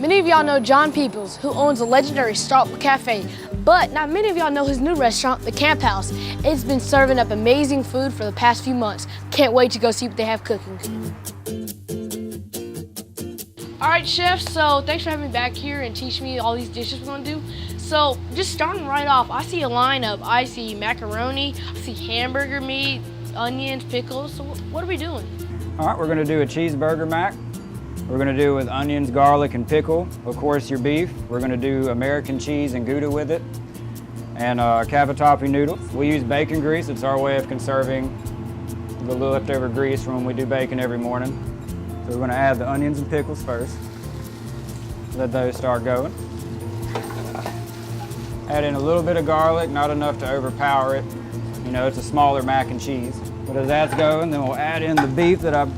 Many of y'all know John Peeples, who owns the legendary Starkville Cafe, but not many of y'all know his new restaurant, the Camphouse. It's been serving up amazing food for the past few months. Can't wait to go see what they have cooking. All right, chef, so thanks for having me back here and teaching me all these dishes we're gonna do. So just starting right off, I see a lineup. I see macaroni, I see hamburger meat, onions, pickles. So what are we doing? All right, we're gonna do a cheeseburger mac. We're gonna do with onions, garlic, and pickle. Of course, your beef. We're gonna do American cheese and Gouda with it. And cavatappi noodles. We use bacon grease. It's our way of conserving the leftover grease from when we do bacon every morning. So we're gonna add the onions and pickles first. Let those start going. Add in a little bit of garlic, not enough to overpower it. You know, it's a smaller mac and cheese. But as that's going, then we'll add in the beef that I've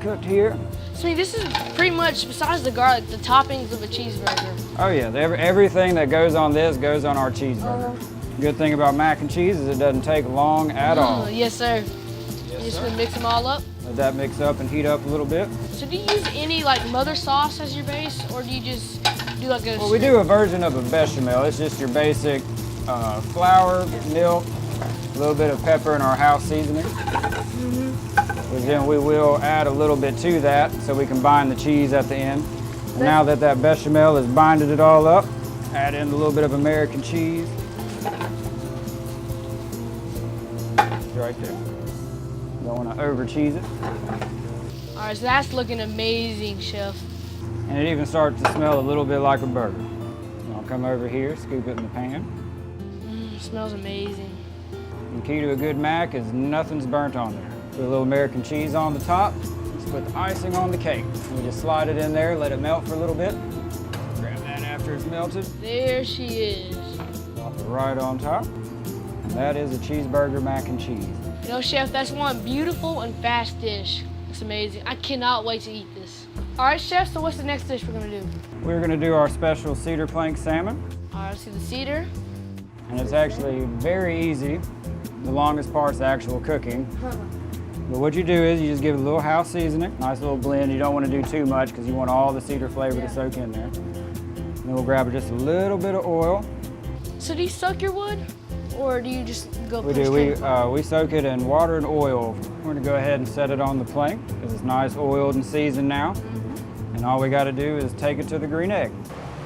cooked here. So this is pretty much, besides the garlic, the toppings of a cheeseburger. Oh yeah, everything that goes on this goes on our cheeseburger. Good thing about mac and cheese is it doesn't take long at all. Yes, sir. You just gonna mix them all up? Let that mix up and heat up a little bit. So do you use any like mother sauce as your base, or do you just do like a... Well, we do a version of a bechamel. It's just your basic flour, milk, a little bit of pepper and our house seasoning. But then we will add a little bit to that so we can bind the cheese at the end. And now that that bechamel has binded it all up, add in a little bit of American cheese. Right there. Don't want to over cheese it. All right, so that's looking amazing, chef. And it even starts to smell a little bit like a burger. I'll come over here, scoop it in the pan. Smells amazing. The key to a good mac is nothing's burnt on there. Put a little American cheese on the top. Let's put the icing on the cake. We just slide it in there, let it melt for a little bit. Grab that after it's melted. There she is. Drop it right on top. And that is a cheeseburger mac and cheese. You know, chef, that's one beautiful and fast dish. It's amazing. I cannot wait to eat this. All right, chef, so what's the next dish we're gonna do? We're gonna do our special cedar plank salmon. All right, let's see the cedar. And it's actually very easy. The longest part's the actual cooking. But what you do is you just give it a little house seasoning, nice little blend. You don't want to do too much because you want all the cedar flavor to soak in there. And then we'll grab just a little bit of oil. So do you soak your wood, or do you just go? We do. We soak it in water and oil. We're going to go ahead and set it on the plank because it's nice oiled and seasoned now. And all we got to do is take it to the green egg.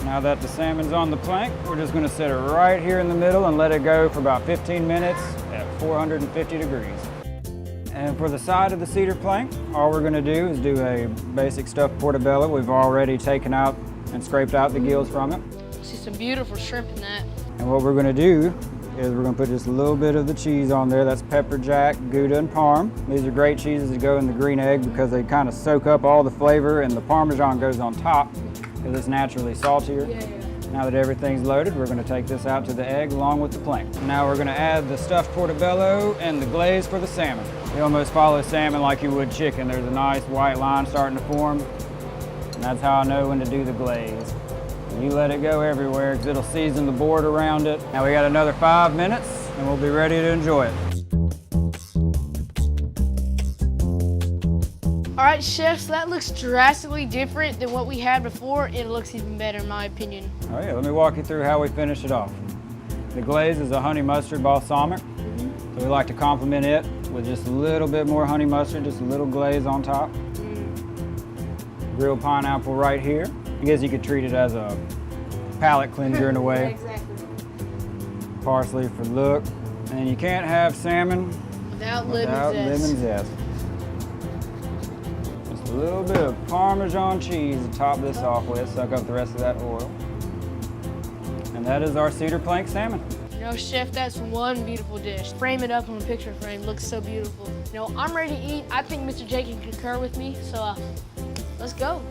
Now that the salmon's on the plank, we're just going to set it right here in the middle and let it go for about 15 minutes at 450 degrees. And for the side of the cedar plank, all we're going to do is do a basic stuffed portobello. We've already taken out and scraped out the gills from it. See some beautiful shrimp in that. And what we're going to do is we're going to put just a little bit of the cheese on there. That's pepper jack, Gouda, and Parm. These are great cheeses to go in the green egg because they kind of soak up all the flavor, and the Parmesan goes on top because it's naturally saltier. Now that everything's loaded, we're going to take this out to the egg along with the plank. Now we're going to add the stuffed portobello and the glaze for the salmon. You almost follow salmon like you would chicken. There's a nice white line starting to form. And that's how I know when to do the glaze. You let it go everywhere because it'll season the board around it. Now we got another 5 minutes and we'll be ready to enjoy it. All right, chef, so that looks drastically different than what we had before, and it looks even better in my opinion. Oh yeah, let me walk you through how we finish it off. The glaze is a honey mustard balsamic. So we like to complement it with just a little bit more honey mustard, just a little glaze on top. Grilled pineapple right here. I guess you could treat it as a palate cleanser in a way. Exactly. Parsley for look. And you can't have salmon without lemon zest. Just a little bit of Parmesan cheese to top this off with, suck up the rest of that oil. And that is our cedar plank salmon. You know, chef, that's one beautiful dish. Frame it up on a picture frame, looks so beautiful. You know, I'm ready to eat. I think Mr. J can concur with me, so let's go.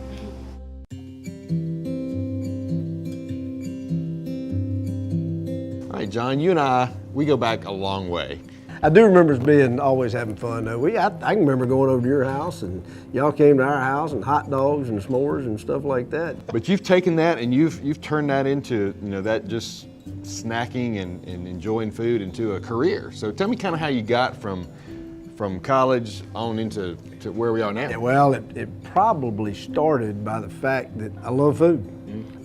All right, John, you and I, we go back a long way. I do remember us always having fun though. I can remember going over to your house and y'all came to our house and hot dogs and s'mores and stuff like that. But you've taken that and you've turned that into, you know, that just snacking and enjoying food into a career. So tell me kind of how you got from college on to where we are now. Yeah, well, it probably started by the fact that I love food.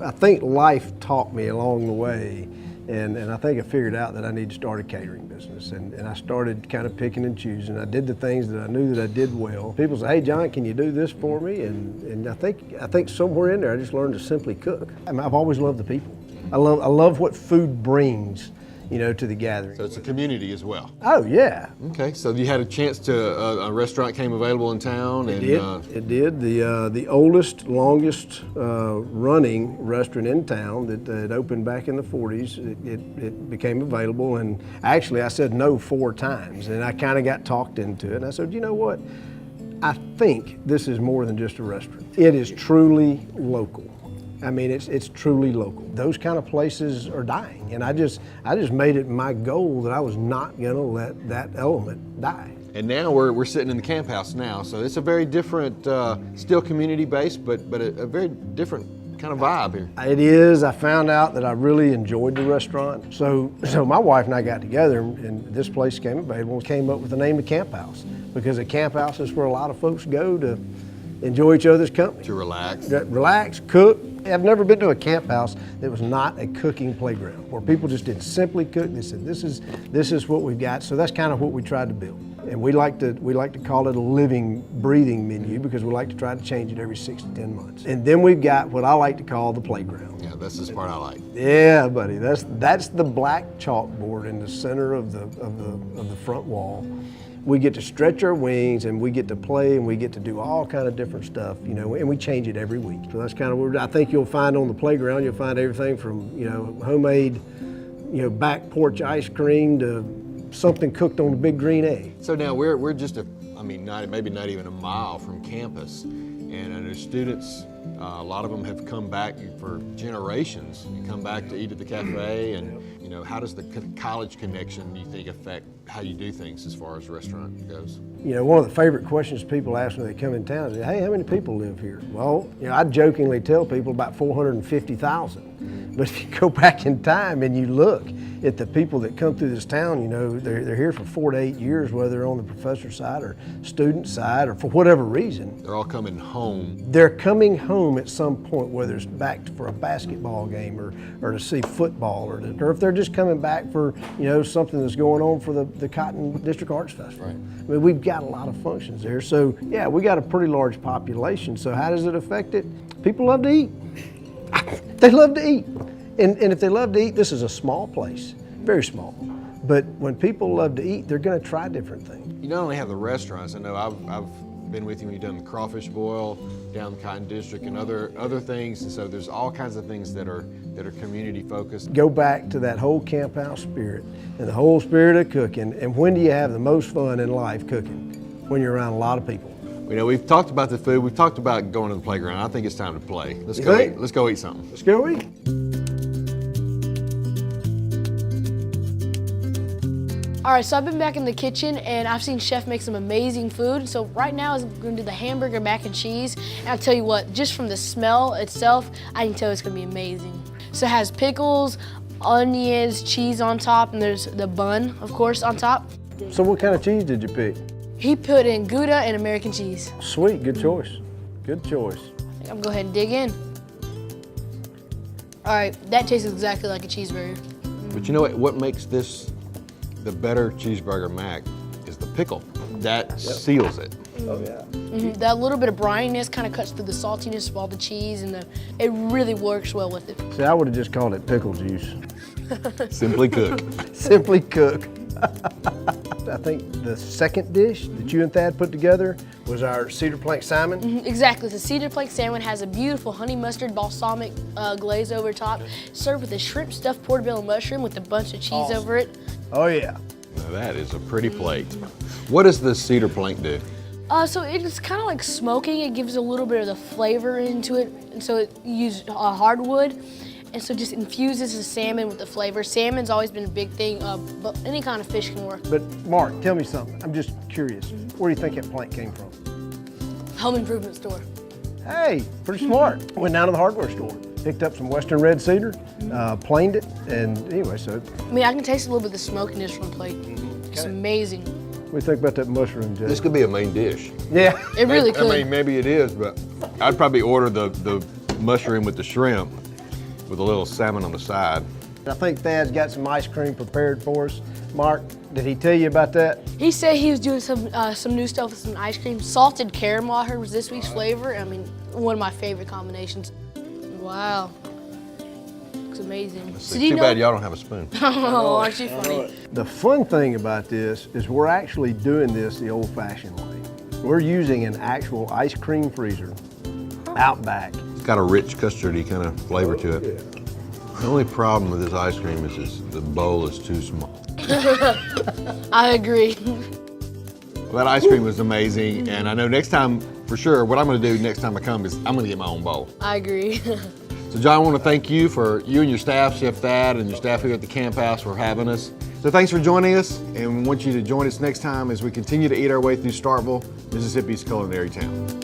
I think life taught me along the way, and I think I figured out that I need to start a catering business, and I started kind of picking and choosing. I did the things that I knew that I did well. People say, hey John, can you do this for me? And I think somewhere in there I just learned to simply cook. I mean, I've always loved the people. I love what food brings, you know, to the gathering. So it's a community as well. Oh yeah. Okay, so you had a chance to, a restaurant came available in town. It did. The oldest, longest running restaurant in town that opened back in the 40s, it became available, and actually I said no 4 times, and I kind of got talked into it, and I said, you know what, I think this is more than just a restaurant. It is truly local. I mean, it's truly local. Those kind of places are dying, and I just made it my goal that I was not gonna let that element die. And now we're sitting in the Camphouse now, so it's a very different, still community-based, but a very different kind of vibe here. It is. I found out that I really enjoyed the restaurant. So my wife and I got together, and this place came available, came up with the name of Camphouse, because a camphouse is where a lot of folks go to enjoy each other's company. To relax. Relax, cook. I've never been to a camp house that was not a cooking playground, where people just didn't simply cook. They said, this is what we've got. So that's kind of what we tried to build. And we like to call it a living, breathing menu, because we like to try to change it every 6 to 10 months. And then we've got what I like to call the playground. Yeah, that's this part I like. Yeah, buddy. That's the black chalkboard in the center of the front wall. We get to stretch our wings, and we get to play, and we get to do all kind of different stuff, you know, and we change it every week. So that's kind of what I think you'll find on the playground. You'll find everything from, you know, homemade, you know, back porch ice cream to something cooked on a big green egg. So now we're just maybe not even a mile from campus, and I know students, a lot of them have come back for generations and come back to eat at the cafe. And you know, how does the college connection, you think, affect how you do things as far as restaurant goes? You know, one of the favorite questions people ask when they come in town is, hey, how many people live here? Well, you know, I jokingly tell people about 450,000. But if you go back in time and you look at the people that come through this town, you know, they're here for 4 to 8 years, whether they're on the professor side or student side or for whatever reason. They're all coming home. They're coming home at some point, whether it's back for a basketball game or to see football, or if they're just coming back for, you know, something that's going on for the Cotton District Arts Festival. Right. I mean, we've got a lot of functions there. So yeah, we got a pretty large population. So how does it affect it? People love to eat. They love to eat. And if they love to eat, this is a small place, very small. But when people love to eat, they're gonna try different things. You not only have the restaurants, I know I've been with you when you've done the crawfish boil down the Cotton District and other things, and so there's all kinds of things that are community focused. Go back to that whole camp house spirit and the whole spirit of cooking. And when do you have the most fun in life cooking? When you're around a lot of people. You know, we've talked about the food, we've talked about going to the playground. I think it's time to play. Let's go eat something. Let's go eat. All right, so I've been back in the kitchen and I've seen Chef make some amazing food. So right now I'm gonna do the hamburger mac and cheese. And I'll tell you what, just from the smell itself, I can tell it's gonna be amazing. So it has pickles, onions, cheese on top, and there's the bun, of course, on top. So what kind of cheese did you pick? He put in Gouda and American cheese. Sweet, good choice. Good choice. I think I'm gonna go ahead and dig in. All right, that tastes exactly like a cheeseburger. But you know what makes this the better cheeseburger mac is the pickle. That seals it. Oh yeah. Mm-hmm. That little bit of brininess kind of cuts through the saltiness of all the cheese, and it really works well with it. See, I would have just called it pickle juice. Simply cook. Simply cook. I think the second dish that you and Thad put together was our cedar plank salmon. Mm-hmm, exactly. The cedar plank salmon has a beautiful honey mustard balsamic glaze over top, served with a shrimp stuffed portobello mushroom with a bunch of cheese over it. Oh yeah. Now that is a pretty plate. What does the cedar plank do? So it's kind of like smoking. It gives a little bit of the flavor into it, and so it uses hardwood. And so just infuses the salmon with the flavor. Salmon's always been a big thing, but any kind of fish can work. But Mark, tell me something. I'm just curious. Where do you think that plank came from? Home improvement store. Hey, pretty smart. Went down to the hardware store, picked up some Western red cedar, planed it, and anyway, so. I mean, I can taste a little bit of the smokiness from the plate. It's amazing. What do you think about that mushroom, Jay? This could be a main dish. Yeah. It really could. I mean, maybe it is, but I'd probably order the mushroom with the shrimp with a little salmon on the side. I think Thad's got some ice cream prepared for us. Mark, did he tell you about that? He said he was doing some new stuff with some ice cream. Salted caramel, I heard, was this week's flavor. I mean, one of my favorite combinations. Wow. Looks amazing. It's So do you too know- bad y'all don't have a spoon. Oh, aren't you funny? The fun thing about this is we're actually doing this the old-fashioned way. We're using an actual ice cream freezer out back. It's got a rich custardy kind of flavor to it. The only problem with this ice cream is the bowl is too small. I agree. Well, that ice cream was amazing, and I know next time, for sure, what I'm gonna do next time I come is I'm gonna get my own bowl. I agree. So John, I wanna thank you and your staff, Chef Thad, and your staff here at the Camphouse for having us. So thanks for joining us, and we want you to join us next time as we continue to eat our way through Starkville, Mississippi's culinary town.